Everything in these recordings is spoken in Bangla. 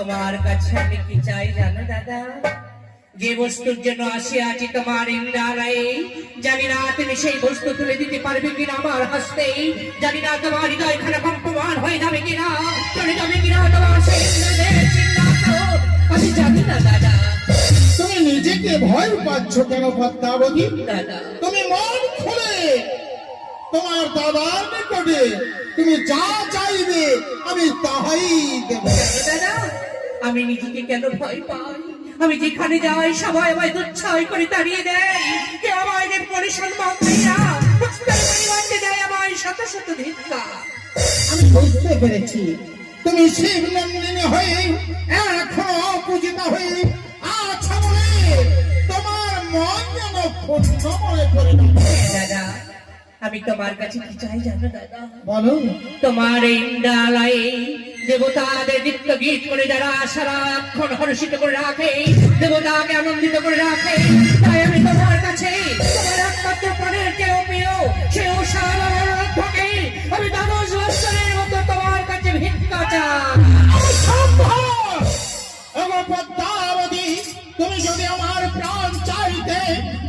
তোমার কাছে আমি কি চাই জানো দাদা? যে বস্তুর জন্য আসিয়াছি তোমার ইন্দ্রালয়ে, জানি না তুমি সেই বস্তু তুলে দিতে পারবে কিনা আমার হস্তে, জানি না তোমার হৃদয় খানা কম্পমান হয়ে যাবে কিনা, চলে যাবে কিনা তোমার সেই ইন্দ্রদেব সিংহাসন, আমি জানি না দাদা। তুমি নিজেকে ভয় পাচ্ছ কেন পদ্মাবতী? দাদা তুমি মন খুলে তোমার দাদার নিকটে তুমি যা চাইবে আমি তাহাই দেব। দাদা আমি নিজেকে কেন ভয় পাই? আমি যেখানে যাই সবাই আমায় দুচ্ছয় করে তাড়িয়ে দেয়, কেউ আমায় পরিসম্মান দেয় না, পরিমাণে দেয় আমায় শত শত ধিক্কা। আমি বুঝতে পেরেছি তুমি শিব নন্দিনী হয়ে এখনো পূজিতা হয়ে আছো বলে তোমার মন যেন ক্ষুণ্ণ মনে করে না। দাদা আমি তোমার কাছে কি চাই জানো দাদা? বলো। তোমার ইন্দ্রালয়ে দেবতাদের নৃত্য গীত করে যারা সারাক্ষণ হর্ষিত করে রাখে, দেবতাকে আনন্দিত করে রাখে, তাই আমি তোমার কাছে তোমার একমাত্র প্রাণের কেউ প্রিয় সেও সারাকে আমি দ্বাদশ বৎসরের মতো তোমার কাছে ভিক্ষা চাই। পদ্মাবতী তুমি যদি আমার প্রাণ চাইতে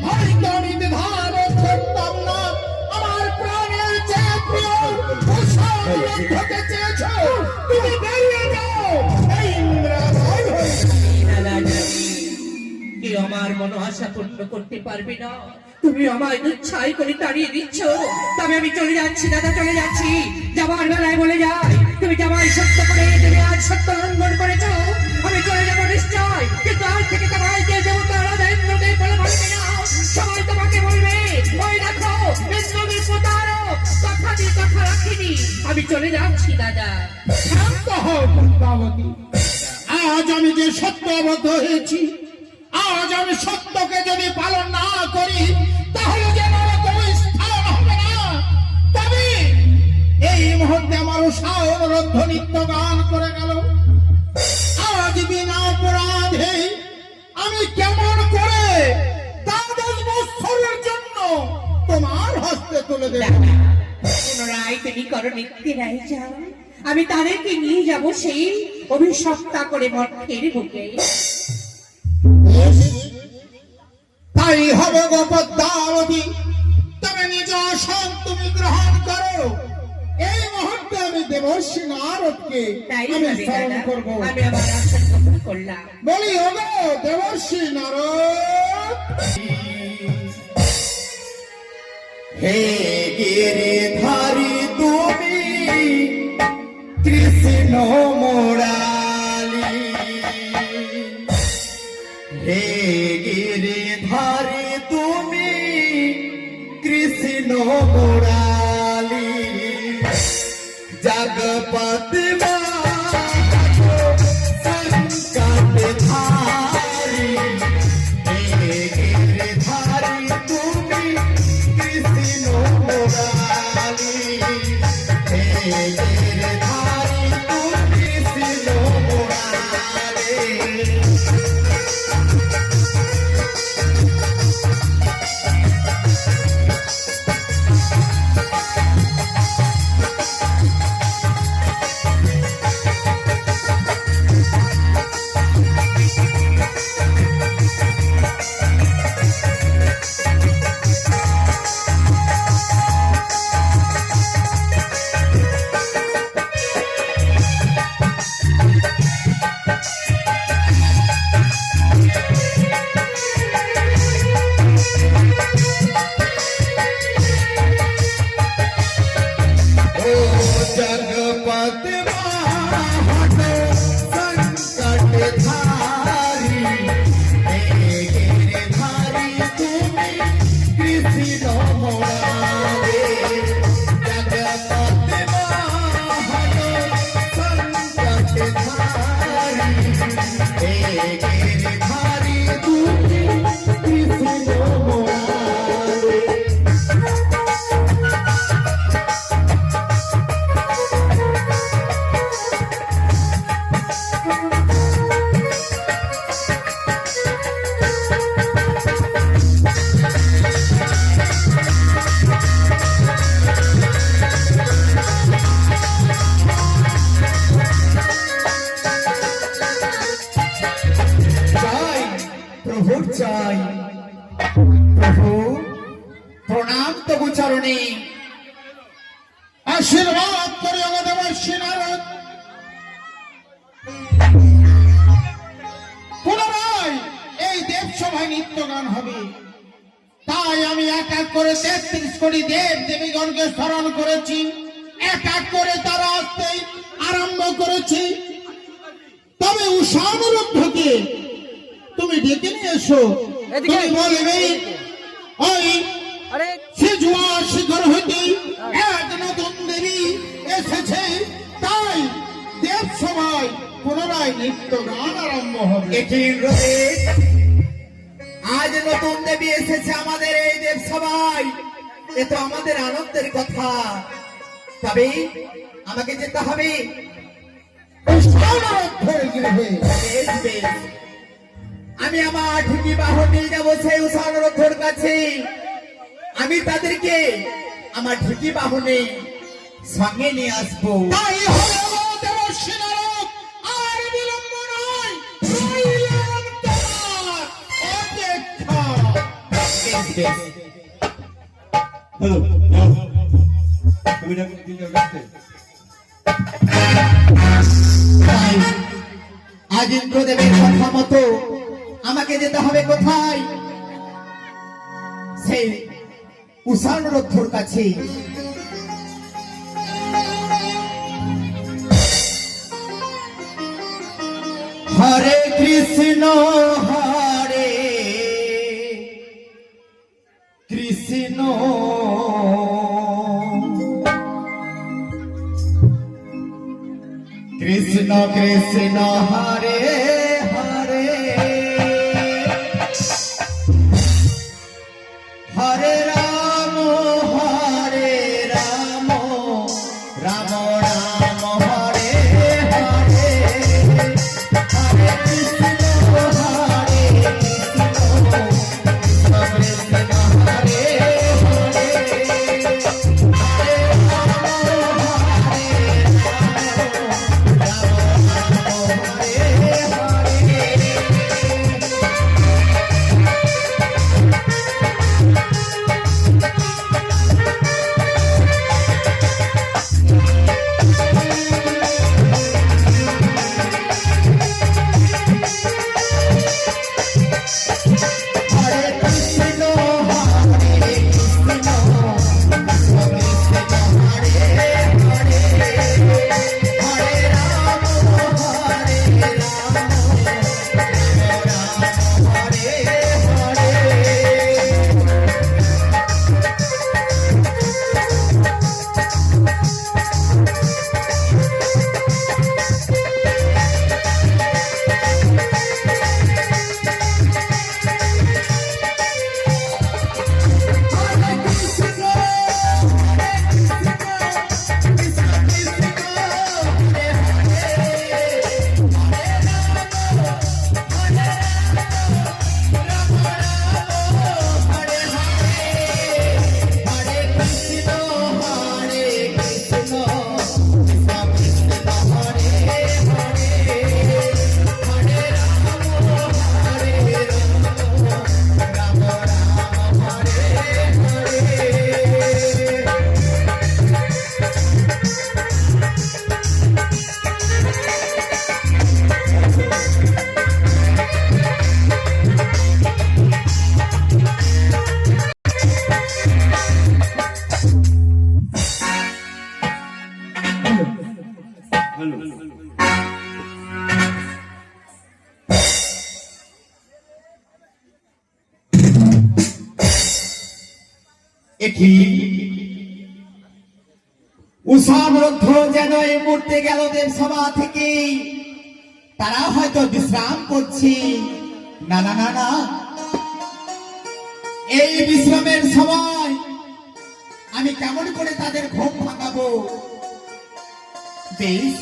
হয়তো আমি ধারণ করতাম না। আমার প্রাণের যে প্রিয় হতে চেয়েছ তুমি বেরিয়ে যাও এই ইন্দ্রালয় হইতে। কেউ আমার মনোআশা পূর্ণ করতে পারবে না, তুমি আমায় দুচ্ছাই করে তাড়িয়ে দিচ্ছ, তবে আমি চলে যাচ্ছি দাদা, চলে যাচ্ছি। যাবার বেলায় বলে যাই তুমি জামাই সত্য করে তুমি আজ সত্য লঙ্ঘন করেছ, আমি চলে যাবো নিশ্চয়, কিন্তু আজ থেকে তোমায় যে দেবতা ইন্দ্রদেব বলে বলবে না, সবাই তোমাকে বলবে ওই দেখো ইন্দ্রদেব প্রতারক, কথা দিয়ে কথা রাখিনি। আমি চলে যাচ্ছি দাদা। শান্ত হও পদ্মাবতী, আজ আমি যে সত্যবদ্ধ হয়েছি, আজ আমি সত্যকে যদি পালন না করি তাহলে যে আমার কোনো স্থান হবে না। তবে এই মুহূর্তে আমার সারধ্য নৃত্য গান করে গেল, আজ বিনা অপরাধে আমি কেমন করে দ্বাদশ বৎসরের জন্য তোমার হস্তে তুলে দেব। পুনরায় তুমি করো নিত্যে রায় যাও, আমি তাদেরকে নিয়ে যাব সেই অভিশপ্তা করে মঠের বুকে। তাই হবে গো পদ্মাবতী, তবে নিজ আসন তুমি গ্রহণ করো। এই মুহূর্তে আমি দেবর্ষী নারদকে তাই আমি হবে স্মরণ দাদা, করবো। আমি আমার আসন গ্রহণ করলাম। বলি ওগো দেবর্ষী নারদ। হে গিরিধারী তুমি কৃষ্ণ মুরালি, হে গিরিধারী তুমি কৃষ্ণ মুরালি, জগপতি সংকট ধারি, হে গিরিধারী তুমি কৃষ্ণ মুরালি, হে গিরিধারী তুমি কৃষ্ণ মুরালি। চরণে আশীর্বাদ করে আমাদের নারদ পুনরায় এই দেবসভায় নৃত্য গান হবে। তাই আমি এক এক করে 33 কোটি দেব দেবীগণকে স্মরণ করেছি, এক এক করে তারা আসতে আরম্ভ করেছি। তবে উষানুরুদ্ধকে তুমি ডেকে নিয়ে এসো। তুমি বলবে ওই সিজুয়া শিখর হইতে এক নতুন দেবী এসেছে, তাই দেব সভায় পুনরায় নৃত্য গান আরম্ভ হবে। এটি ইন্দ্রদেব, আজ নতুন দেবী এসেছে আমাদের এই দেব সভায়, এ তো আমাদের আনন্দের কথা। তবে আমাকে যেতে হবে উষানুরুদ্ধের গৃহে। বেশ বেশ, আমি আমার ঢুকি বাহন নিয়ে যাবো সেই উষানুরুদ্ধের কাছে। আমি তাদেরকে আমার ঢুকি বাহনে সঙ্গে নিয়ে আসবো। তাই হলো দেবর্ষি নারদ, আর বিলম্ব নয়, রইলাম তোমার অপেক্ষা। বেশ বেশ, হ্যালো তুমি না তিনজন রাখতে তাই আজ ইন্দ্রদেবের কথা মতো আমাকে যেতে হবে কোথায়? সেই উষানুরুদ্ধর কাছে। হরে কৃষ্ণ হরে কৃষ্ণ কৃষ্ণ কৃষ্ণ হরে হরে হরে রাম রাম রাম হরে হরে হরে কৃষ্ণ হরে কৃষ্ণ কৃষ্ণ হরে হরে হরে রাম হরে এটি উষানুরুদ্ধ যেন এই মুহূর্তে গেল দেব সভা থেকে। তারা হয়তো বিশ্রাম করছে। না না না না, এই বিশ্রামের সময় আমি কেমন করে তাদের ঘুম ভাঙাবো? বেশ,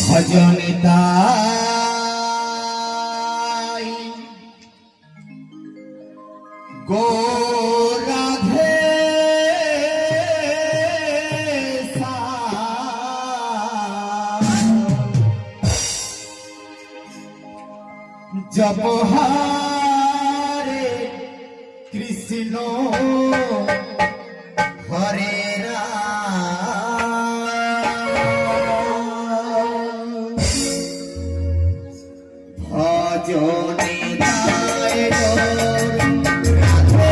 ভজনিতা গো রাধে জপ হারে কৃষ্ণ হরে রাম ভজনে যায় রাধে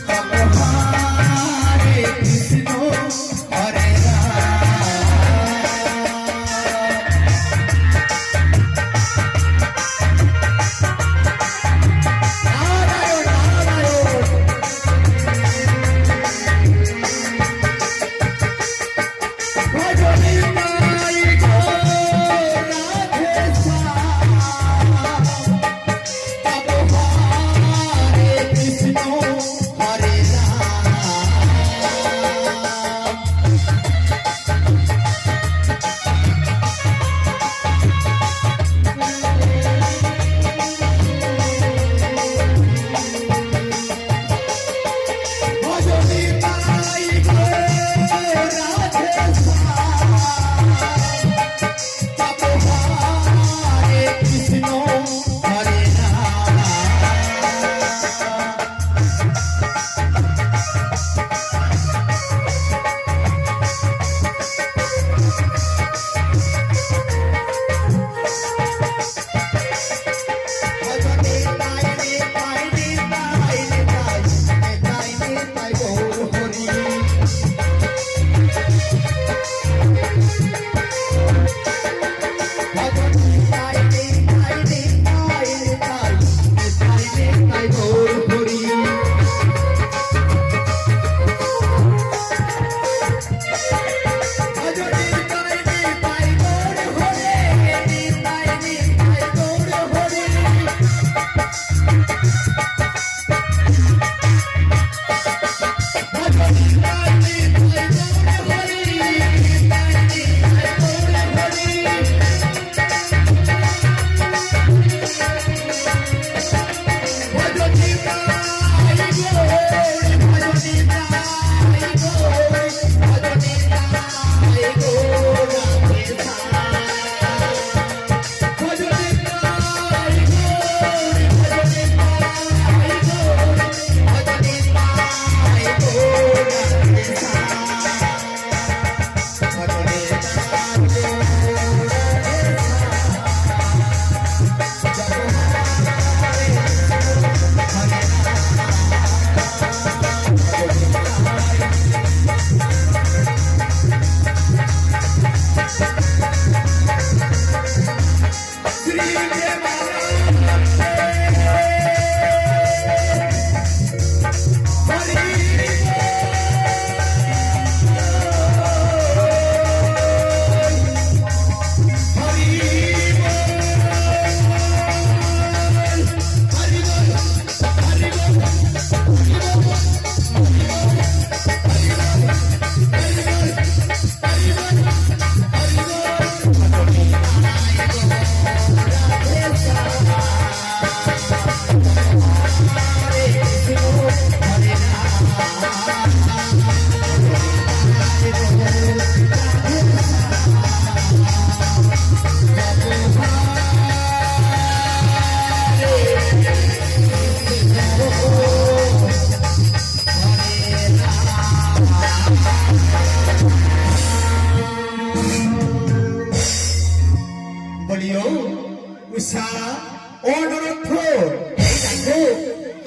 শ্যাম হরে কৃষ্ণ হরে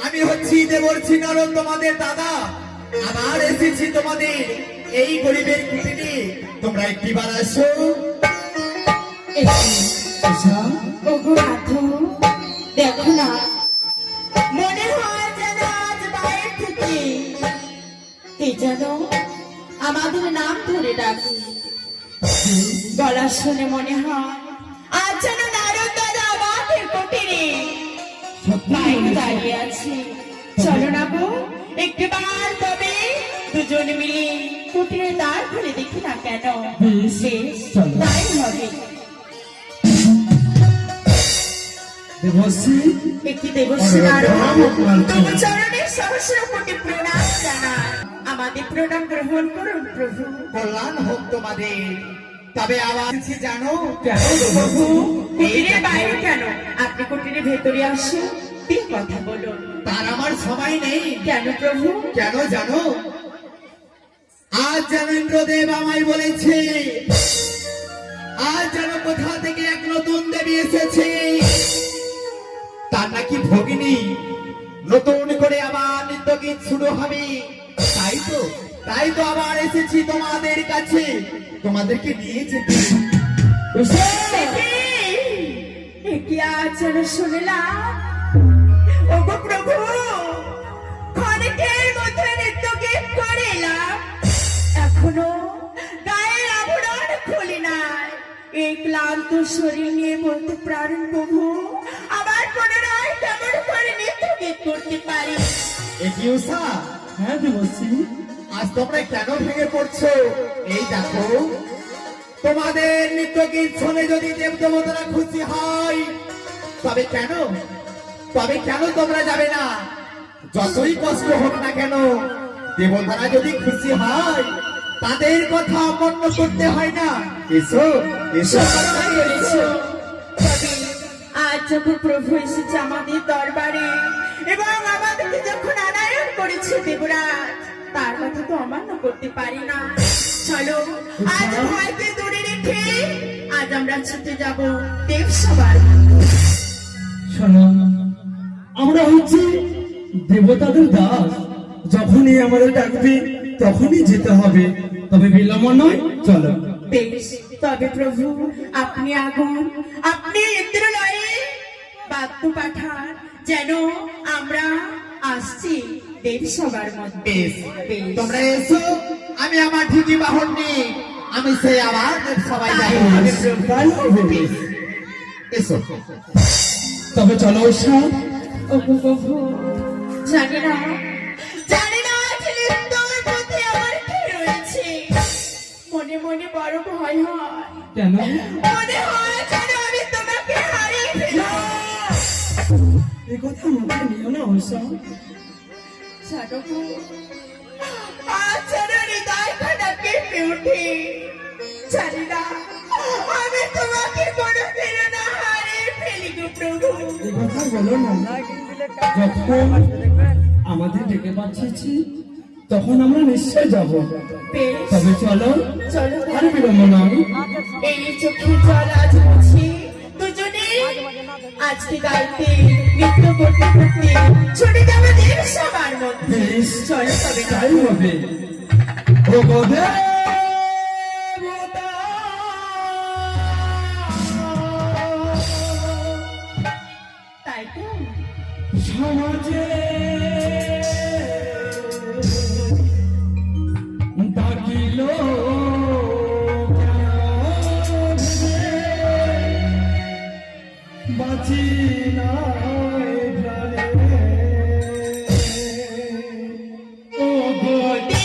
আমি হচ্ছি দেবর্ষি নারদ তোমাদের দাদা। আবার এসেছি তোমাদের এই গরিবের কুটিরে, তোমরা একটিবার আসো। ওগো রাধু, দেখো না, মনে হয় যেন আজ বাইরে থেকে কে যেন আমাদের নাম ধরে ডাকে। গলা শুনে মনে হয় আজ যেন নারদ দাদা আমাদের কুটিরে বাইরে দাঁড়িয়ে আছে। চলো না গো, একটিবার তবে দুজন মিলে কুটিরে দ্বার খুলে দেখি না কেন। বেশ, তাই হবে। একটি দেবশ্রী তবু চরণের সহস্র কোটি প্রণাম জানাই। আমাদের প্রণাম গ্রহণ করুন প্রভু। কল্যাণ হোক তোমাদের। তবে আবার এসেছি জানো প্রভু, কুটিরের বাইরে কেন? আপনি কুটিরের ভেতরে আসুন। সত্যি কথা বলুন। তার আমার সময় নেই। কেন প্রভু? কেন জানো? আজ যেন ইন্দ্রদেব আমায় বলেছে, আজ যেন কোথা থেকে এক নতুন দেবী এসেছে, তার নাকি ভগিনী, নতুন করে আবার নৃত্য গীত শুরু হবে। তাই তো আবার এসেছি তোমাদের কাছে, তোমাদেরকে নিয়ে যেতে। কি আচরণ শুনলাম? ওগো প্রভু, ক্ষণিকের মধ্যে নৃত্য গীত করে এলাম, এখনো গায়ের আভরণ খুলি নাই। এই ক্লান্ত শরীর নিয়ে বলতে পারেন প্রভু, আবার পুনরায় কেমন করে নৃত্য গীত করতে পারি? এ কি উষা? হ্যাঁ দেবশ্রী, আজ তোমরা কেন ভেঙে পড়ছো? এই দেখো, তোমাদের নৃত্য গীত শুনে যদি দেবদেবতারা খুশি হয়, তবে কেন তোমরা যাবে না? যতই কষ্ট হোক না কেন, দেবতারা যদি খুশি হয়, তাদের কথা অমান্য করতে হয় না। এসো এসো। সত্যি বলেছো। তবে আজ যখন প্রভু এসেছে আমাদের দরবারে এবং আমাদেরকে যখন আনায়ন করেছে দেবরাজ, তার কথা তো অমান্য করতে পারি না। চলো আজ ভয়কে দূরে রেখে আজ আমরা ছুটে যাব দেবসভার। শোনো, আমরা হচ্ছি দেবতাদের দাস, যখনই আমাদের ডাকবে তখনই যেতে হবে, তবে বিলম্ব নয়, চলো। বেশ, তবে প্রভু আপনি আগুন, আপনি ইন্দ্রলয়ে বাদ্য পাঠান, যেন আমরা আসছি দেবসভার মধ্যে। বেশ, তোমরা এসো, আমি আমার ঢুকি বাহন নিয়ে আমি সেই আবার সবাই যাই। তাই হবে। এসো। তবে চলো উষা। ওগো প্রভু, জানি না আজ নৃত্যর প্রতি আমার কি রয়েছে। মনে মনে বড় ভয় হয়। কেন? মনে হয় যেন আমি তোমাকে হারিয়ে ফেলবো। এই কথা মুখে নিও না উষা। জানো গো, আজ যেন হৃদয় খানা কেঁপে ওঠে। জানি না আমি তোমাকে কোনো প্রেরণা হারিয়ে ফেলি গো প্রভু। এই কথা বলো না, যখন আমাদের ডেকে পাঠিয়েছি তখন আমরা নিশ্চয় যাব। বেশ, তবে চলো, চলো আর বিলম্ব নয়। এই চোখে জল আজ মুছি দুজনে আজকে গাইতে নৃত্য করতে করতে ছুটে যাবো দেবসভার মধ্যে। বেশ, চলো তবে তাই হবে। ও গোদে তাই তো সমাজে ডাকিল বাঁচি না ও গোদে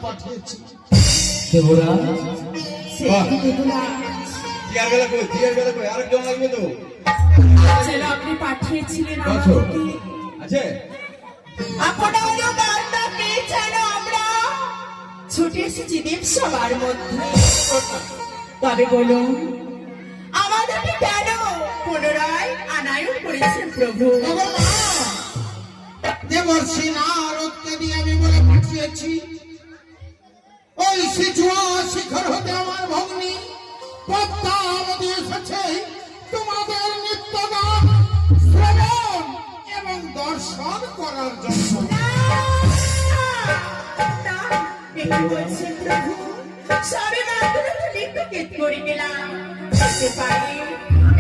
পাঠিয়েছি। দেবরাজ সে কি দেবরাজ? জিয়ার বেলা কই, জিয়ার বেলা কই, আরেকজন লাগবে তো। যেন আপনি পাঠিয়েছিলেন আচ্ছা। আমাদেরকে। আছে? আপনার বার্তা পেয়ে যেন আমরা ছুটে এসেছি দেবসভার মধ্যে। তবে বলুন, আমাদেরকে কেন পুনরায় আনায়ন করেছেন প্রভু? ওগো মা, দেবর্ষি নারদকে দিয়ে আমি বলে পাঠিয়েছি, ওই সিজুয়া শিখর হতে আমার ভগ্নী পদ্মাবতী এসেছে তোমাদের নিত্য গান শ্রবণ এবং দর্শন করার জন্য। দেখে বলছেন প্রভু, সবে মাত্র একটু নৃত্যগীত করে গেলাম। যেতে পারি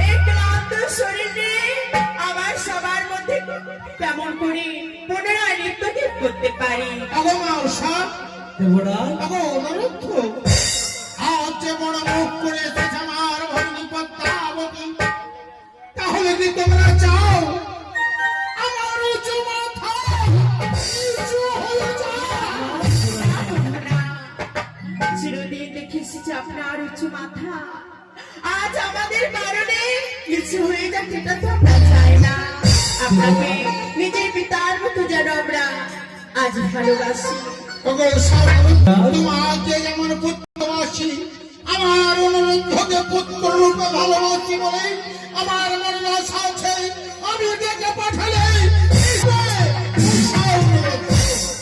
এই ক্লান্ত শরীরে আমার সবার মধ্যে কেমন করে পুনরায় নৃত্যগীত করতে পারি? ওগো মা উষা, দেবরাজ ওগো অনুরোধ, আজ যে বড় মুখ করে এসেছে আমার ভগ্নী পদ্মাবতী, তাহলে কি তোমরা চাও আমার উঁচু মাথা নিচু হয়ে যায়? চিরদিন দেখে এসেছি আপনার উঁচু মাথা, আজ আমাদের কারণে নিচু হয়ে যাচ্ছে, এটা তো আমরা চাই না। আপনাকে নিজের পিতার মতো যেন আমরা আজ ভালোবাসি। ওগো তোমাকে যেমন পুত্রবাসী, আমার অনুরোধকে পুত্র রূপে ভালোবাসি বলে আমার মনে আশা আছে, আমি ডেকে পাঠালে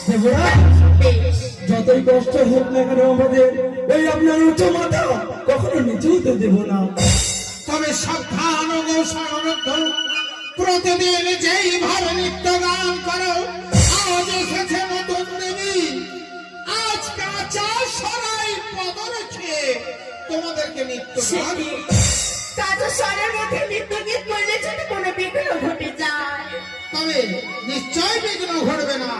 দেবরাজ বেশ, যতই কষ্ট হোক না কেন আমাদের ওই আপনার উচ্চ মাথা কখনো নিচু হতে দেব না। তবে সাবধান ও অনুরোধ, প্রতিদিন যেই ভাবে নিত্য গান করো, আজ এসেছে নতুন দেবী, আজ কাঁচা সরাই পদ রেখে তোমাদেরকে নিত্য সে গান কি? কাজের স্বরের মধ্যে নৃত্যগীত করলে যদি কোনো বিঘ্ন ঘটে যায়? তবে নিশ্চয় বিঘ্ন ঘটবে না।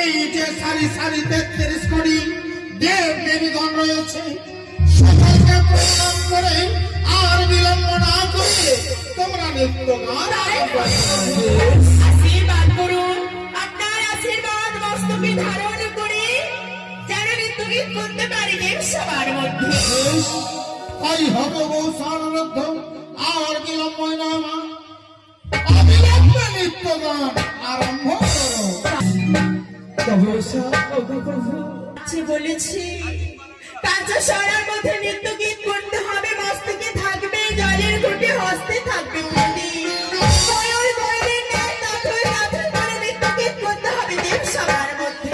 এই যে সারি সারি 33 কোটি দেব দেবীগণ রয়েছে, সকলকে প্রণাম করে আর বিলম্ব না করে তোমরা নিত্য গান আশীর্বাদ করুন, আপনার আশীর্বাদ মস্তকে ধারণ করে যেন নৃত্যগীত করতে পারি দেব সবার মধ্যে। তাই হবে গো সারনাথ, আর বিলম্ব না মা, অবিলম্বে নিত্য গান আরম্ভ করো। তবে উষা, ওগো প্রভু আছে বলেছি, কাঁচা সরার মধ্যে নৃত্যগীত করতে হবে, মস্তকে থাকবে জলের ঘুটে, হস্তে থাকবে প্রদীপ। ময়ূর ময়ূরের ন্যায় তাথই তাথই করে নৃত্যগীত করতে হবে দেব সবার মধ্যে।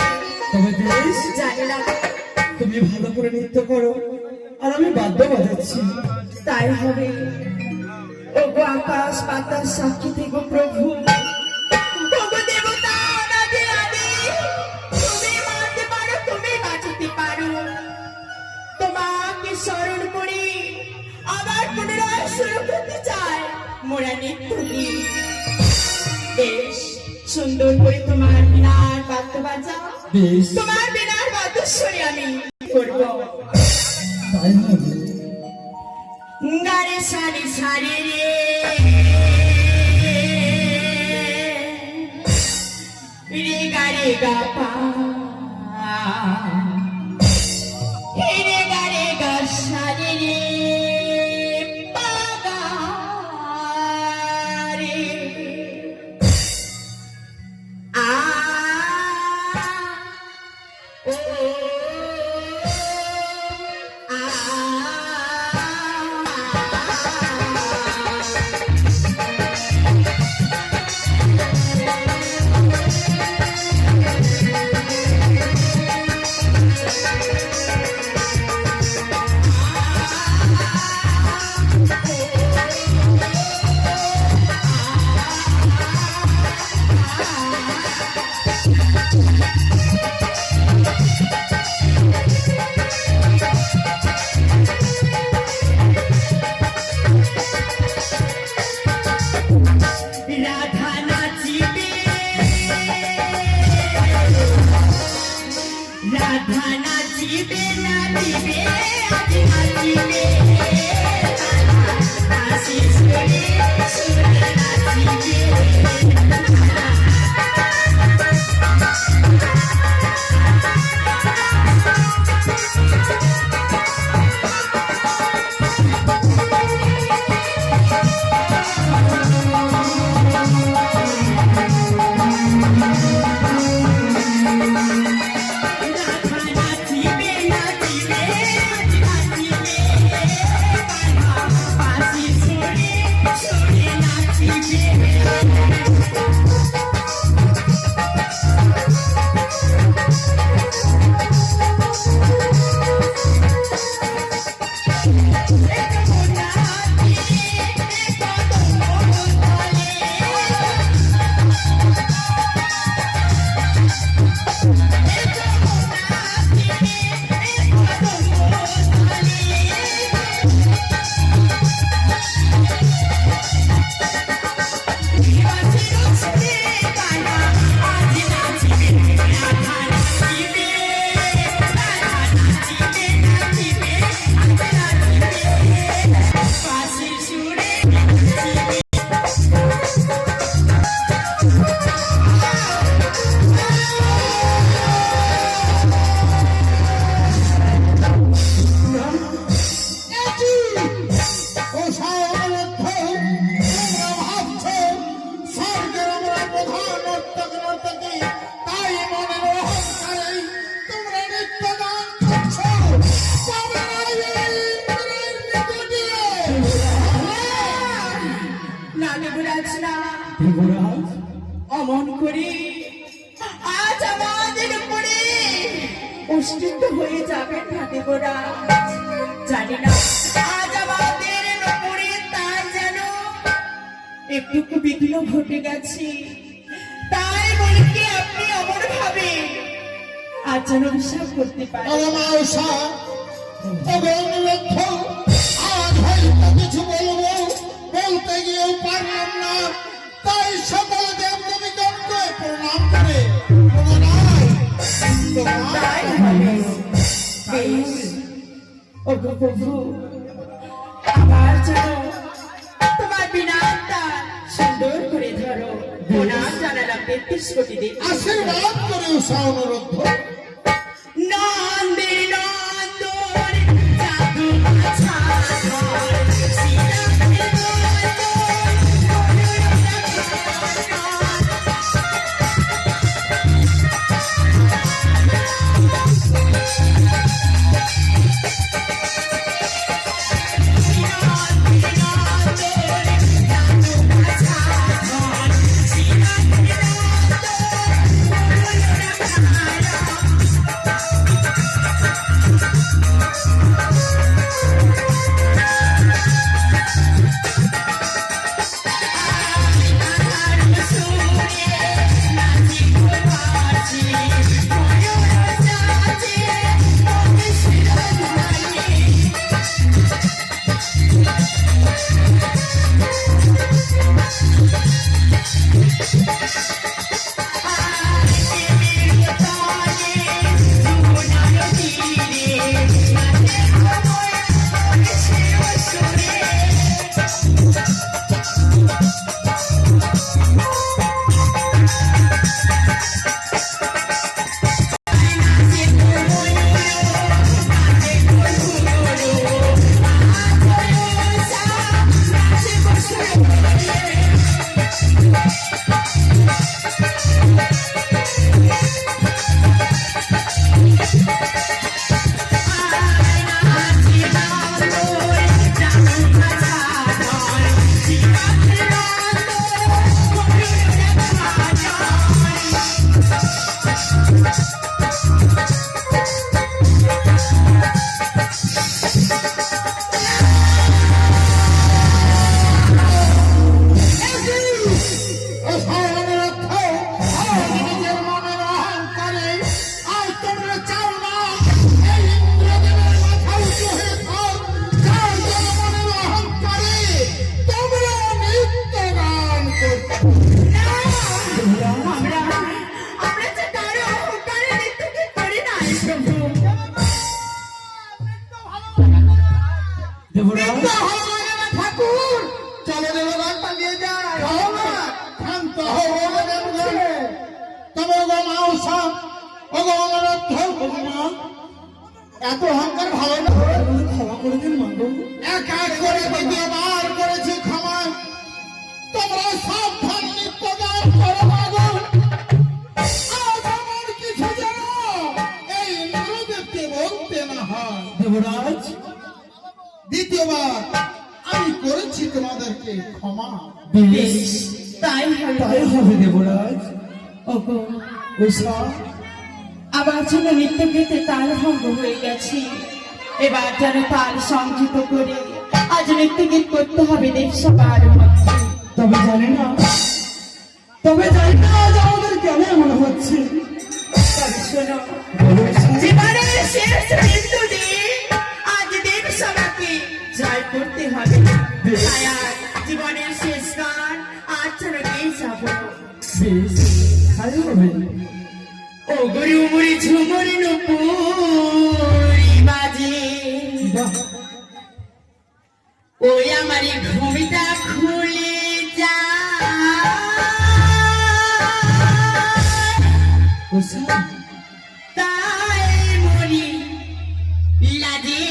তবে বেশ, জানি না তুমি ভালো করে নৃত্য করো আর আমি বাদ্য বাজাচ্ছি। তাই হবে। ওগো আকাশ বাতাস সাক্ষী থেকো প্রভু, ওগো দেবতা অনাদি আদি, তুমি মারতে পারো, তুমি বাঁচাতে পারো। তোমাকে স্মরণ করি আবার পুনরায় শুরু করতে চাই মোরা নৃত্যগীত। বেশ সুন্দর করে তোমার বিনার বাদ্য বাজাও, বেশ, তোমার বিনার বাদ্যস্বরী আমি করবো। তাই হবে। গারে সারি সারি রে গারে গা পা, রে গারে গা সারি রে পা গা রে আ ও আ। রাধা নাচিবে, রাধা নাচিবে, নাচিবে আজ নাচিবে, আশিস করে সুরে নাচিবে। না দেবরাজ না, অমন করে আজ আমাদের উপরে উষ্ঠিত হয়ে যাবেন না দেবরাজ। জানি না আজ আমাদের উপরে তার যেন একটু বিঘ্ন ঘটে গেছে, তাই বলে কি আপনি অমর ভাবে আজ যেন বিশ্বাস করতে পারেন। মাউসা অনুরোধ, আজ হয়তো কিছু বলবো, বলতে গিয়েও পারলাম না, তাই সকল দেবদেবীগণকে প্রণাম করে পুনরায় তাই হবে। বেশ, ওগো প্রভু, আবার যেন তোমার বিনাটা সুন্দর করে ধরো। প্রণাম জানালাম ৩৩ কোটি দেব। আশীর্বাদ করে উষা অনুরোধ। নন্দের নন্দন জাদু মাছা ধর, শ্রীরামের নন্দন ঠাকুর চলো দেবরাজ পালিয়ে যায়। শান্ত হও দেবগণ। তবে গো মাউসা, ও গো অনুরোধ, এত অহংকার ভালো না, ক্ষমা করে দিন মাগো। এক এক করে দ্বিতীয়বার করেছি ক্ষমা, তোমরা সাবধান নিত্যদান করো মাগো। আজ আমার কিছু যেন এই ইন্দ্রদেবকে বলতে না হয়। দেবরাজ, দ্বিতীয়বার আমি করেছি তোমাদেরকে ক্ষমা। বেশ, তাই তাই হবে। হবে দেবরাজ। ওগো, উষা, আমার জন্য নৃত্য গীতে তাল ভঙ্গ হয়ে গেছি। এবার যেন তাল সংযুক্ত করে আজ নৃত্য গীত করতে হবে দেবসভার মধ্যে। তবে জানি না আজ আমাদের কেন এমন হচ্ছে। তবে শোনো, বলো উষা। জীবনের শেষ মৃত্যু দিন আজ দেবসভাকে জয় করতে হবে। তাই আজ জীবনের শেষ গান আজ যেন গেয়ে যাব। বেশ, তাই হবে। ও গুরু মুড়ি ঝুমুরি নুপুরি বাজে, বাহ, ওই আমারই ঘুমিটা খুলে যা। উষা, তাই মরি লাজে,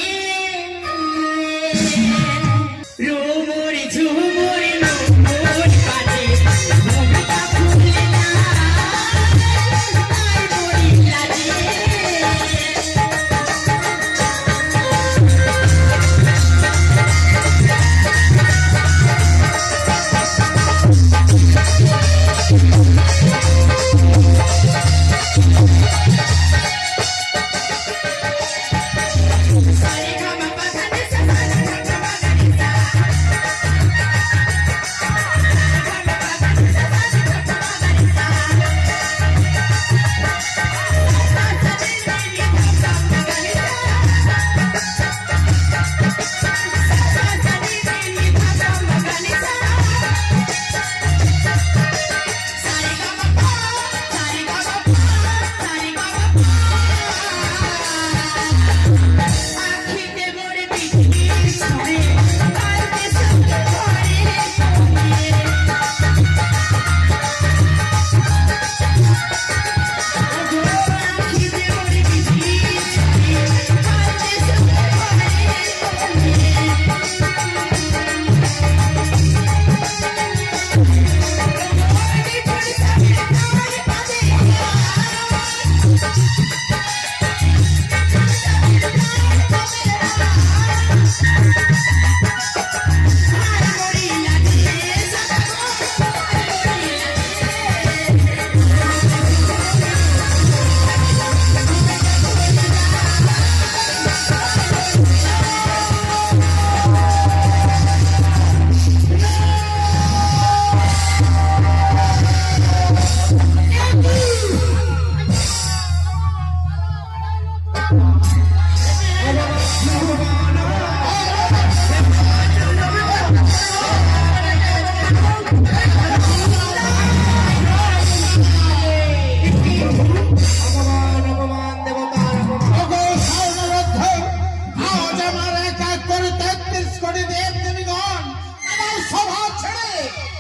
রুমুরি ঝুমুরি নুপুরি বাজে, ঘুমিটা খুলে যা। তাই মরি লাজে।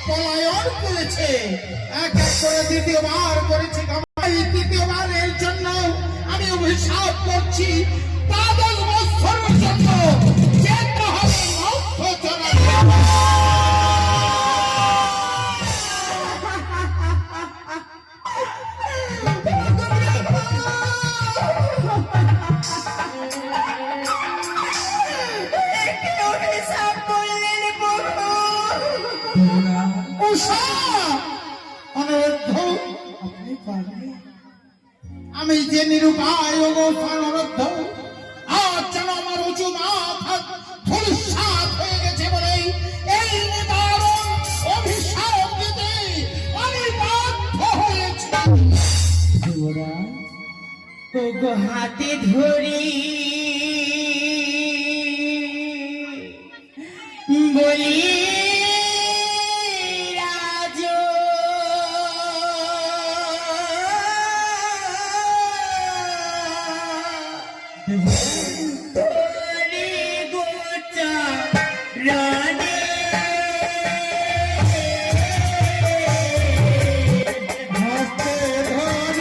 পলায়ন করেছে, এক এক করে দ্বিতীয়বার করেছে কামাই। তৃতীয়বারের জন্য আমি অভিশাপ করছি, দ্বাদশ বৎসরের জন্য যেতে হবে মধ্য আমি যে নিরুপায় অনুরোধ, আজ যেন আমার উঁচু মাথা ধূলিসাৎ হয়ে গেছে বলে এই নিবারণ অভিশাপ দিতে আমি বাধ্য হয়েছি। ওগো হাতে ধরি বলি রাজ, তোরে গোচা রানে ধরে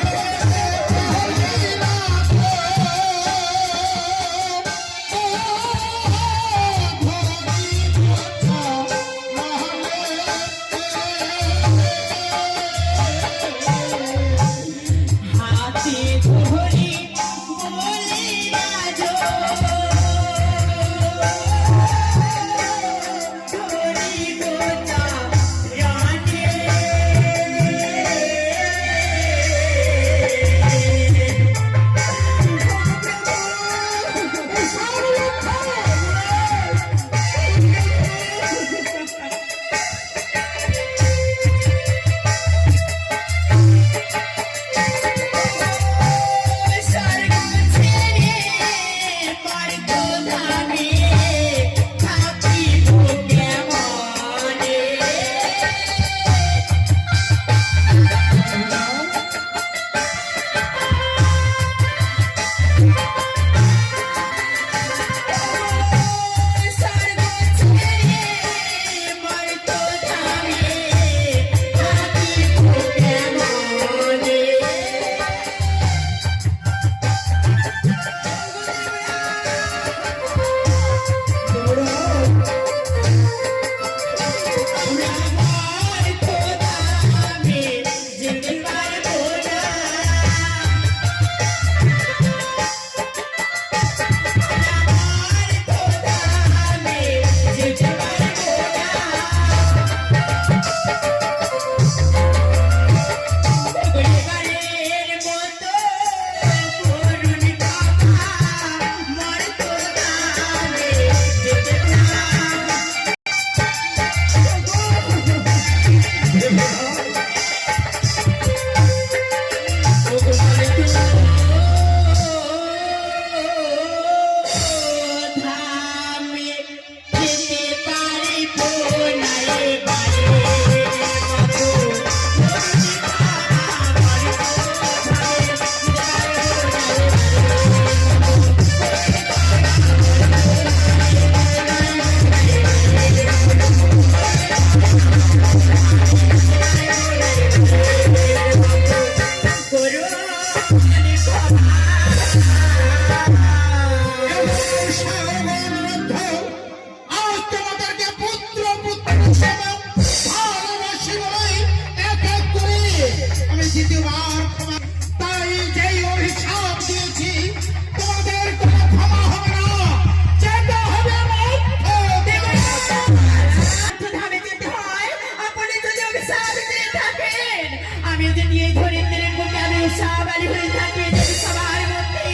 আমি যে নিয়ে ধরিত্রীর বুকে আমি উৎসাহবালী হয়ে থাকি যদি সবার মধ্যে,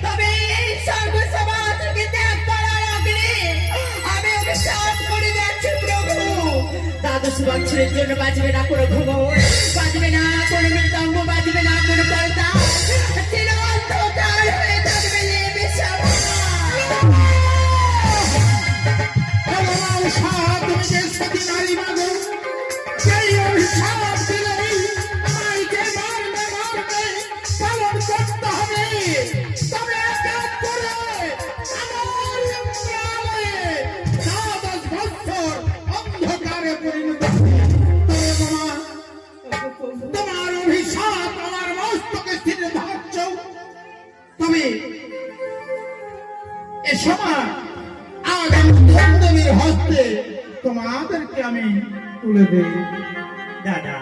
তবে এই স্বর্গ সমাজ থেকে ত্যাগ করার আগে আমি অভিশাপ করে যাচ্ছি প্রভু। দ্বাদশ বছরের জন্য বাজবে না কোনো ঘুমর, বাজবে না কোনো মৃদঙ্গ, বাজবে না কোনো পর্দা, চির অন্ধকার হয়ে থাকবে এই বিশ্বভা। ভগবান শাহ, তুমি যে সতী নারী মাগো, সেই অভিশাপ দিলেই আমায় যে মারবে পালন করতে হবে। তবে এক এক করে আমার প্রাণে দ্বাদশ বৎসর অন্ধকারে পরিণত হবে। তবে তোমার অভিশাপ আমার মস্তকে স্থির ধার্য। তবে এ সময় আজ আমি ধনদেবীর হস্তে তোমাদেরকে আমি তুলে দেই। দাদা,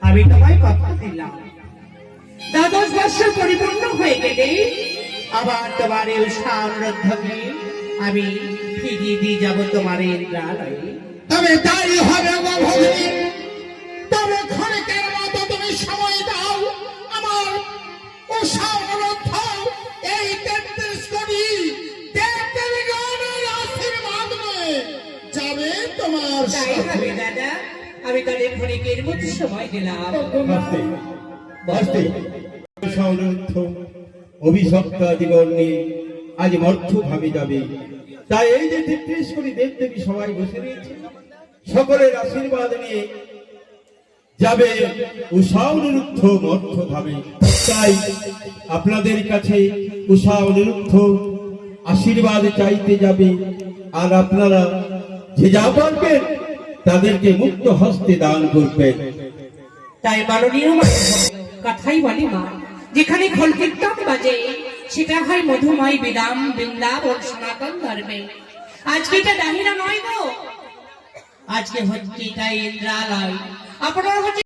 আমি তোমায় কথা দিলাম, দ্বাদশ বৎসর পরিপূর্ণ হয়ে গেলে আবার তোমার এই অনুরোধকে আমি ফিরিয়ে দিয়ে যাব তোমার ইন্দ্রালয়ে। তবে তাই হবে গো ভগিনী। তবে ক্ষণিকের মতো তুমি সময় দাও। আমার উষা অনুরোধ এই 33 কোটি দেবদেবীগণের আশীর্বাদ নিয়ে যাবে তোমার তাই সাথে। হবে দাদা, আমি তাহলে ক্ষণিকের মধ্যে সময় দিলাম। বাস্তে বাস্তে সৌরুদ্ধ অভিশপ্ত জীবন নিয়ে আজ মর্থ ভাবে যাবে। তাই এই যে 33 কোটি দেবদেবী সবাই বসে রয়েছে, সকলের আশীর্বাদ নিয়ে যাবে উষা অনিরুদ্ধ মর্থ ধামে। তাই আপনাদের কাছে উষা অনিরুদ্ধ আশীর্বাদ চাইতে যাবে, আর আপনারা যে যা পারবেন তাদেরকে মুক্ত হস্তে দান করবেন। তাই মাননীয় কথাই বলে মা, যেখানে খোল কীর্তন বাজে সেটা হয় মধুময় বিদাম বৃন্দাবন সনাতন ধর্মে। আজকে এটা দাহিনা নয় গো, আজকে হচ্ছে এটা ইন্দ্রালয়। আপনারা হচ্ছে